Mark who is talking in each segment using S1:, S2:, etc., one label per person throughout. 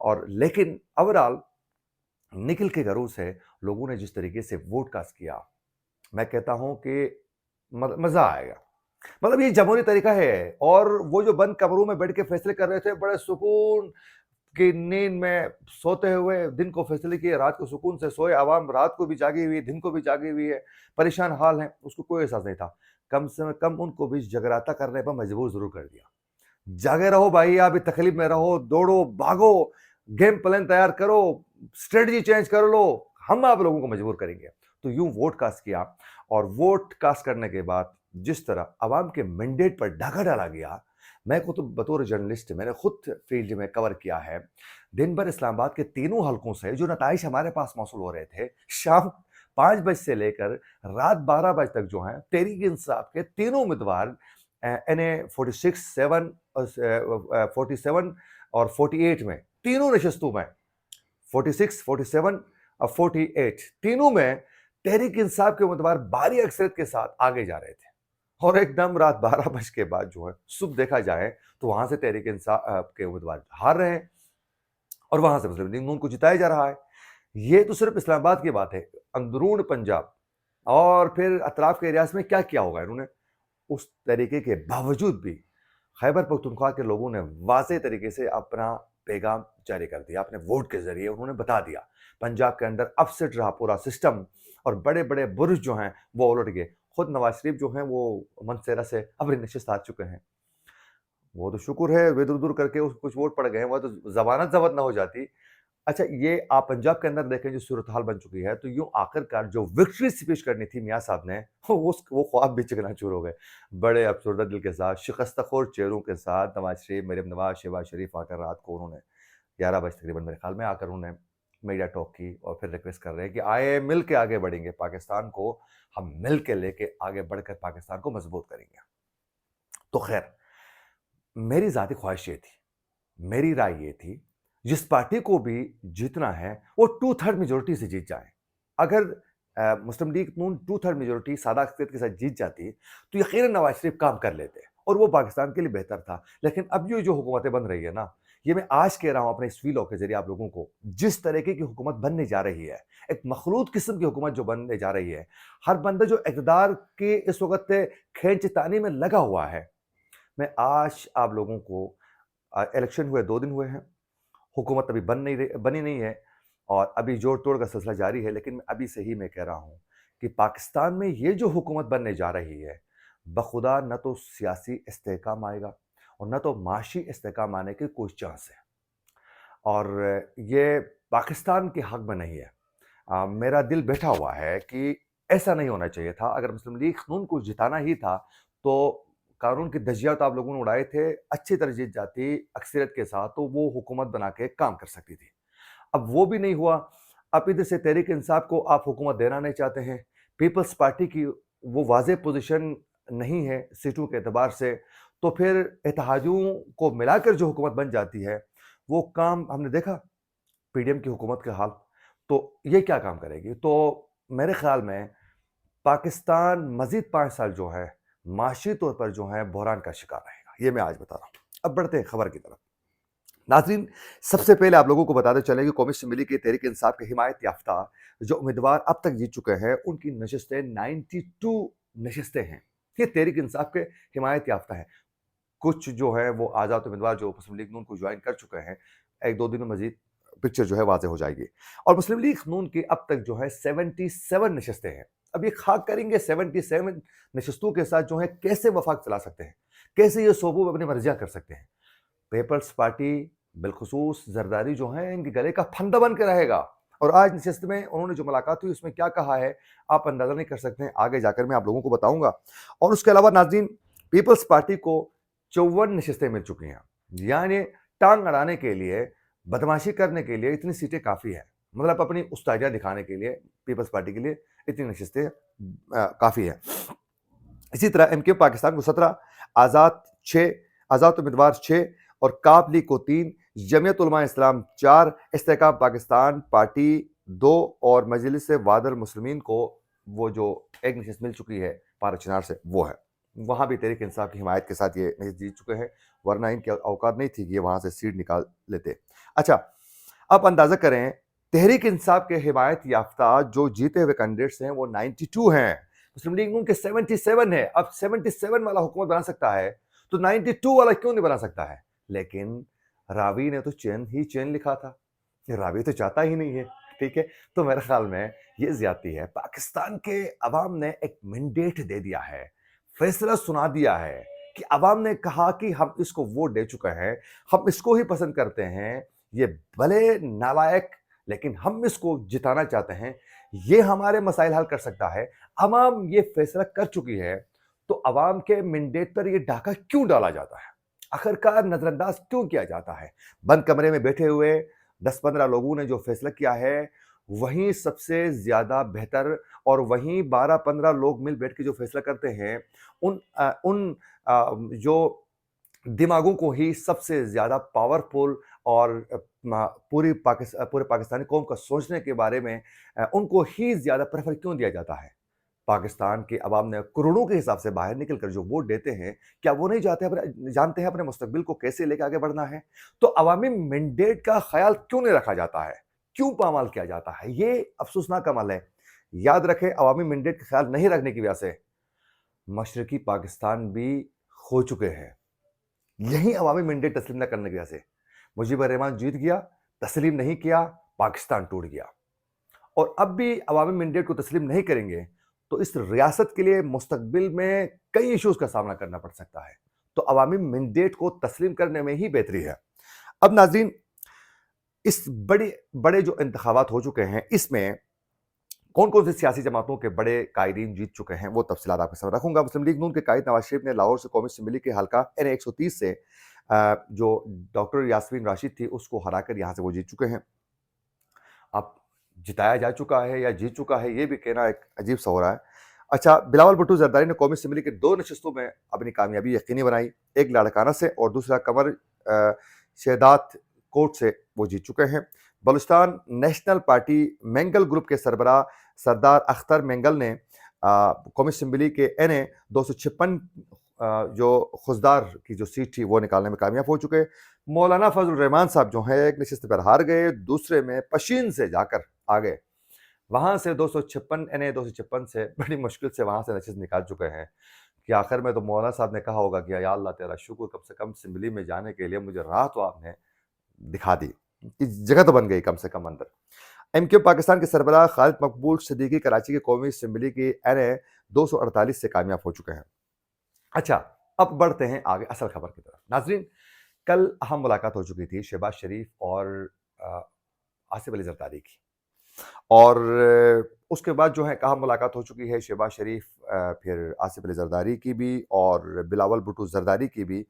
S1: اور لیکن اوورآل نکل کے گھروں سے لوگوں نے جس طریقے سے ووٹ کاسٹ کیا، میں کہتا ہوں کہ مزہ آئے گا. مطلب یہ جمہوری طریقہ ہے. اور وہ جو بند کمروں میں بیٹھ کے فیصلے کر رہے تھے بڑے سکون کی نیند میں سوتے ہوئے، دن کو فیصلے کیے، رات کو سکون سے سوئے. عوام رات کو بھی جاگی ہوئی، دن کو بھی جاگی ہوئی ہے، پریشان حال ہیں، اس کو کوئی احساس نہیں تھا. کم سے کم ان کو بھی جگراتا کرنے پر مجبور ضرور کر دیا. جاگے رہو بھائی، آپ تکلیف میں رہو، دوڑو بھاگو، گیم پلان تیار کرو، اسٹریٹجی چینج کر لو، ہم آپ لوگوں کو مجبور کریں گے. تو یوں ووٹ کاسٹ کیا. اور ووٹ کاسٹ کرنے کے بعد جس طرح عوام کے مینڈیٹ پر ڈاکہ ڈالا گیا، میں کو تو بطور جرنلسٹ میں نے خود فیلڈ میں کور کیا ہے. دن بھر اسلام آباد کے تینوں حلقوں سے جو نتائج ہمارے پاس موصول ہو رہے تھے، شام 5 بجے سے لے کر رات 12 بجے تک جو ہیں تحریک انصاف کے تینوں امیدوار این اے 46، 7، 47 اور 48 میں، تینوں نشستوں میں 46، 47 اور 48 تینوں میں تحریک انصاف کے امیدوار بھاری اکثریت کے ساتھ آگے جا رہے تھے. اور ایک دم رات 12 بجے کے بعد جو ہے صبح دیکھا جائے تو وہاں سے تحریک انصاف کے امیدوار ہار رہے ہیں اور وہاں سے مسلم لیگ نون کو جتایا جا رہا ہے. یہ تو صرف اسلام آباد کی بات ہے. اندرون پنجاب اور پھر اطراف کے ایریاز میں کیا کیا ہوگا انہوں نے. اس طریقے کے باوجود بھی خیبر پختونخوا کے لوگوں نے واضح طریقے سے اپنا پیغام جاری کر دیا. اپنے ووٹ کے ذریعے انہوں نے بتا دیا پنجاب کے اندر اپسٹ رہا پورا سسٹم، اور بڑے بڑے برج جو ہیں وہ الٹ گئے. خود نواز شریف جو ہیں وہ منصیرہ سے اپنی نشست آ چکے ہیں. وہ تو شکر ہے وہ دور دور کر کے کچھ ووٹ پڑ گئے ہیں، وہ تو ضمانت ضبط نہ ہو جاتی. اچھا، یہ آپ پنجاب کے اندر دیکھیں جو صورتحال بن چکی ہے، تو یوں آخرکار جو وکٹری اسپیچ کرنی تھی میاں صاحب نے، وہ خواب بھی چکنا چور ہو گئے. بڑے افسردہ دل کے ساتھ، شکستہ خور چہروں کے ساتھ نواز شریف، مریم نواز، شہباز شریف آ کر رات کو انہوں نے 11 بجے تقریباً میرے خیال میں آ کر انہوں نے میڈیا ٹاک کی اور پھر ریکویسٹ کر رہے ہیں کہ آئے مل کے آگے بڑھیں گے، پاکستان کو ہم مل کے لے کے آگے بڑھ کر پاکستان کو مضبوط کریں گے. تو خیر، میری ذاتی خواہش یہ تھی، میری رائے یہ تھی، جس پارٹی کو بھی جیتنا ہے وہ 2/3 میجورٹی سے جیت جائیں. اگر مسلم لیگ نون 2/3 میجورٹی سادہ اکثریت کے ساتھ جیت جاتی تو یقیناً نواز شریف کام کر لیتے اور وہ پاکستان کے لیے بہتر تھا. لیکن اب یہ جو حکومتیں بن رہی ہے نا، یہ میں آج کہہ رہا ہوں اپنے اس ویلاگ کے ذریعے آپ لوگوں کو، جس طریقے کی حکومت بننے جا رہی ہے، ایک مخلوط قسم کی حکومت جو بننے جا رہی ہے. ہر بندہ جو اقتدار کے اس وقت کھینچ تانی میں لگا ہوا ہے. میں آج آپ لوگوں کو، الیکشن ہوئے 2 دن ہوئے ہیں، حکومت ابھی بنی نہیں ہے اور ابھی جوڑ توڑ کا سلسلہ جاری ہے. لیکن میں ابھی سے ہی میں کہہ رہا ہوں کہ پاکستان میں یہ جو حکومت بننے جا رہی ہے، بخدا نہ تو سیاسی استحکام آئے گا اور نہ تو معاشی استحکام آنے کے کوئی چانس ہے. اور یہ پاکستان کے حق میں نہیں ہے. میرا دل بیٹھا ہوا ہے کہ ایسا نہیں ہونا چاہیے تھا. اگر مسلم لیگ نون کو جتانا ہی تھا تو قانون کی دھجیات آپ لوگوں نے اڑائے تھے، اچھی طرح جیت جاتی اکثریت کے ساتھ تو وہ حکومت بنا کے کام کر سکتی تھی. اب وہ بھی نہیں ہوا. اب ادھر سے تحریک انصاف کو آپ حکومت دینا نہیں چاہتے ہیں. پیپلز پارٹی کی وہ واضح پوزیشن نہیں ہے سیٹوں کے اعتبار سے، تو پھر اتحادیوں کو ملا کر جو حکومت بن جاتی ہے وہ کام ہم نے دیکھا پی ڈی ایم کی حکومت کا حال. تو یہ کیا کام کرے گی؟ تو میرے خیال میں پاکستان مزید 5 سال جو ہے معاشی طور پر جو ہے بحران کا شکار رہے گا. یہ میں آج بتا رہا ہوں. اب بڑھتے ہیں خبر کی طرف. ناظرین، سب سے پہلے آپ لوگوں کو بتاتے چلیں کہ قومی اسمبلی کی تحریک انصاف کے حمایت یافتہ جو امیدوار اب تک جیت چکے ہیں ان کی نشستیں 92 نشستیں ہیں. یہ تحریک انصاف کے حمایت یافتہ ہیں. کچھ جو ہے وہ آزاد امیدوار جو مسلم لیگ نون کو جوائن کر چکے ہیں. 1-2 دن میں مزید پکچر جو ہے واضح ہو جائے گی. اور مسلم لیگ نون کی اب تک جو ہے 77 نشستیں ہیں. اب یہ خاک کریں گے 77 نشستوں کے ساتھ جو ہے کیسے وفاق چلا سکتے ہیں، کیسے یہ صوبوں اپنی مرضیاں کر سکتے ہیں. پیپلز پارٹی بالخصوص زرداری جو ہیں ان کے گلے کا پھندہ بن کے رہے گا. اور آج نشست میں انہوں نے جو ملاقات ہوئی اس میں کیا کہا ہے آپ اندازہ نہیں کر سکتے ہیں. آگے جا کر میں آپ لوگوں کو بتاؤں گا. اور اس کے علاوہ ناظرین، پیپلز پارٹی کو 54 نشستیں مل چکی ہیں. یعنی ٹانگ اڑانے کے لیے، بدماشی کرنے کے لیے اتنی سیٹیں کافی ہیں. مطلب اپنی استادیاں دکھانے کے لیے پیپلز پارٹی کے لیے اتنی نشستیں کافی ہیں. اسی طرح ایم کیو پاکستان کو 17، آزاد امیدوار 6 اور کاپ لیگ کو 3، جمعیت علماء اسلام 4، استحکام پاکستان پارٹی 2 اور مجلس وعد المسلمین کو وہ جو ایک نشست مل چکی ہے پارا چنار سے وہ ہے. وہاں بھی تحریک انصاف کی حمایت کے ساتھ یہ نشست جیت چکے ہیں، ورنہ ان کے اوقات نہیں تھی کہ یہ وہاں سے سیٹ نکال لیتے. اچھا، آپ اندازہ کریں تحریک انصاف کے حمایت یافتہ جو جیتے ہوئے کینڈیڈیٹس ہیں وہ 92 ہیں، مسلم لیگ نون کے 77 ہے. اب 77 والا حکومت بنا سکتا ہے تو 92 والا کیوں نہیں بنا سکتا ہے؟ لیکن راوی نے تو چین لکھا تھا، راوی تو چاہتا ہی نہیں ہے. ٹھیک ہے، تو میرے خیال میں یہ زیادتی ہے. پاکستان کے عوام نے ایک مینڈیٹ دے دیا ہے، فیصلہ سنا دیا ہے کہ عوام نے کہا کہ ہم اس کو ووٹ دے چکے ہیں، ہم اس کو ہی پسند کرتے ہیں، یہ بھلے نالائق لیکن ہم اس کو جتانا چاہتے ہیں، یہ ہمارے مسائل حل کر سکتا ہے. عوام یہ فیصلہ کر چکی ہے تو عوام کے مینڈیٹ پر یہ ڈاکہ کیوں ڈالا جاتا ہے؟ آخرکار نظر انداز کیوں کیا جاتا ہے؟ بند کمرے میں بیٹھے ہوئے 10-15 لوگوں نے جو فیصلہ کیا ہے وہیں سب سے زیادہ بہتر، اور وہیں 12-15 لوگ مل بیٹھ کے جو فیصلہ کرتے ہیں ان جو دماغوں کو ہی سب سے زیادہ پاورفل اور پورے پاکستانی قوم کا سوچنے کے بارے میں ان کو ہی زیادہ پریفر کیوں دیا جاتا ہے؟ پاکستان کے عوام نے کروڑوں کے حساب سے باہر نکل کر جو ووٹ دیتے ہیں، کیا وہ نہیں جانتے ہیں اپنے مستقبل کو کیسے لے کے آگے بڑھنا ہے؟ تو عوامی مینڈیٹ کا خیال کیوں نہیں رکھا جاتا ہے؟ کیوں پامال کیا جاتا ہے؟ یہ افسوسناک عمل ہے. یاد رکھیں، عوامی مینڈیٹ کا خیال نہیں رکھنے کی وجہ سے مشرقی پاکستان بھی کھو چکے ہیں. یہی عوامی مینڈیٹ تسلیم نہ کرنے کی وجہ سے مجیب الرحمان جیت گیا، تسلیم نہیں کیا، پاکستان ٹوٹ گیا. اور اب بھی عوامی مینڈیٹ کو تسلیم نہیں کریں گے تو اس ریاست کے لیے مستقبل میں کئی ایشوز کا سامنا کرنا پڑ سکتا ہے. تو عوامی مینڈیٹ کو تسلیم کرنے میں ہی بہتری ہے. اب ناظرین، اس بڑے جو انتخابات ہو چکے ہیں اس میں کون کون سی سیاسی جماعتوں کے بڑے قائدین جیت چکے ہیں وہ تفصیلات آپ کے سامنے رکھوں گا. مسلم لیگ نون کے قائد نواز شریف نے لاہور سے قومی اسمبلی کے حلقہ این 130 سے جو ڈاکٹر یاسمین راشد تھی اس کو ہرا کر یہاں سے وہ جیت چکے ہیں. اب جتایا جا چکا ہے یا جیت چکا ہے یہ بھی کہنا ایک عجیب سا ہو رہا ہے. اچھا، بلاول بھٹو زرداری نے قومی اسمبلی کے 2 نشستوں میں اپنی کامیابی یقینی بنائی، ایک لاڑکانہ سے اور دوسرا قمر شہدات کوٹ سے وہ جیت چکے ہیں. Balochistan national party Mengal group کے سربراہ سردار اختر مینگل نے قومی اسمبلی کے این اے 256 جو خزدار کی جو سیٹ تھی وہ نکالنے میں کامیاب ہو چکے. مولانا فضل الرحمان صاحب جو ہیں ایک نشست پر ہار گئے، دوسرے میں پشین سے جا کر آ گئے. وہاں سے 256 این اے 256 سے بڑی مشکل سے وہاں سے نشست نکال چکے ہیں کہ آخر میں تو مولانا صاحب نے کہا ہوگا کہ یا اللہ تیرا شکر، کم سے کم اسمبلی میں جانے کے لیے مجھے راہ تو آپ نے دکھا دی، جگہ تو بن گئی کم سے کم اندر. ایم کیو پاکستان کے سربراہ خالد مقبول صدیقی کراچی کی قومی اسمبلی کی این اے 248 سے کامیاب ہو چکے ہیں. اچھا، اب بڑھتے ہیں آگے اصل خبر کی طرف. ناظرین، کل اہم ملاقات ہو چکی تھی شہباز شریف اور آصف علی زرداری کی، اور اس کے بعد جو ہے اہم ملاقات ہو چکی ہے شہباز شریف پھر آصف علی زرداری کی بھی اور بلاول بھٹو زرداری کی بھی.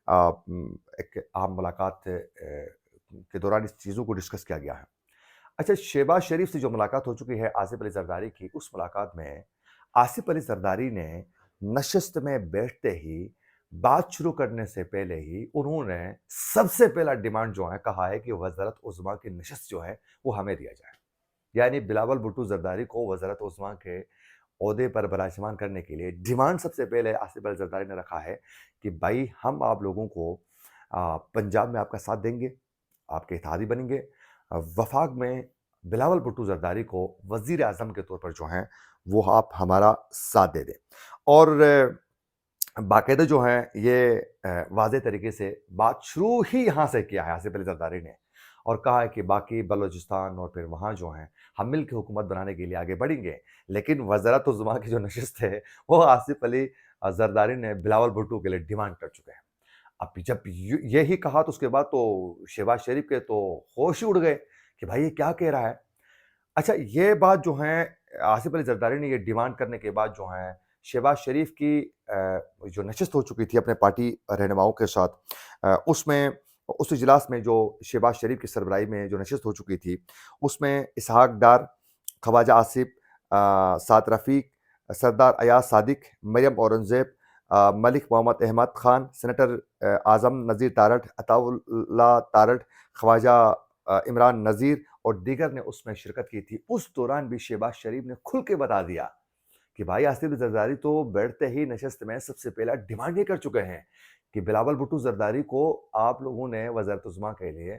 S1: ایک اہم ملاقات کے دوران اس چیزوں کو ڈسکس کیا گیا ہے. اچھا، شہباز شریف سے جو ملاقات ہو چکی ہے آصف علی زرداری کی، اس ملاقات میں آصف علی زرداری نے نشست میں بیٹھتے ہی بات شروع کرنے سے پہلے ہی انہوں نے سب سے پہلا ڈیمانڈ جو ہے کہا ہے کہ وزارت عظمیٰ کی نشست جو ہے وہ ہمیں دیا جائے. یعنی بلاول بھٹو زرداری کو وزارت عظمیٰ کے عہدے پر براجمان کرنے کے لیے ڈیمانڈ سب سے پہلے آصف علی زرداری نے رکھا ہے کہ بھائی ہم آپ لوگوں کو پنجاب میں آپ کا ساتھ دیں گے، آپ کے اتحادی بنیں گے، وفاق میں بلاول بھٹو زرداری کو وزیر اعظم کے طور پر جو ہیں وہ آپ ہمارا ساتھ دے دیں. اور باقاعدہ جو ہیں یہ واضح طریقے سے بات شروع ہی یہاں سے کیا ہے آصف علی زرداری نے، اور کہا ہے کہ باقی بلوچستان اور پھر وہاں جو ہیں ہم مل کے حکومت بنانے کے لیے آگے بڑھیں گے، لیکن وزارت عظمیٰ کی جو نشست ہے وہ آصف علی زرداری نے بلاول بھٹو کے لیے ڈیمانڈ کر چکے ہیں. اب جب یہی کہا تو اس کے بعد تو شہباز شریف کے تو ہوش ہی اڑ گئے کہ بھائی یہ کیا کہہ رہا ہے. اچھا، یہ بات جو ہے آصف علی زرداری نے یہ ڈیمانڈ کرنے کے بعد جو ہے شہباز شریف کی جو نشست ہو چکی تھی اپنے پارٹی رہنماؤں کے ساتھ، اس میں اس اجلاس میں جو شہباز شریف کی سربراہی میں جو نشست ہو چکی تھی اس میں اسحاق ڈار، خواجہ آصف، سعد رفیق، سردار ایاز صادق، مریم اورنگزیب، ملک محمد احمد خان، سینیٹر اعظم نذیر تارڑ، عطاء اللہ تارڑ، خواجہ عمران نذیر اور دیگر نے اس میں شرکت کی تھی. اس دوران بھی شہباز شریف نے کھل کے بتا دیا کہ بھائی آصف علی زرداری تو بیٹھتے ہی نشست میں سب سے پہلا ڈیمانڈ یہ کر چکے ہیں کہ بلاول بھٹو زرداری کو آپ لوگوں نے وزارت عظمیٰ کے لیے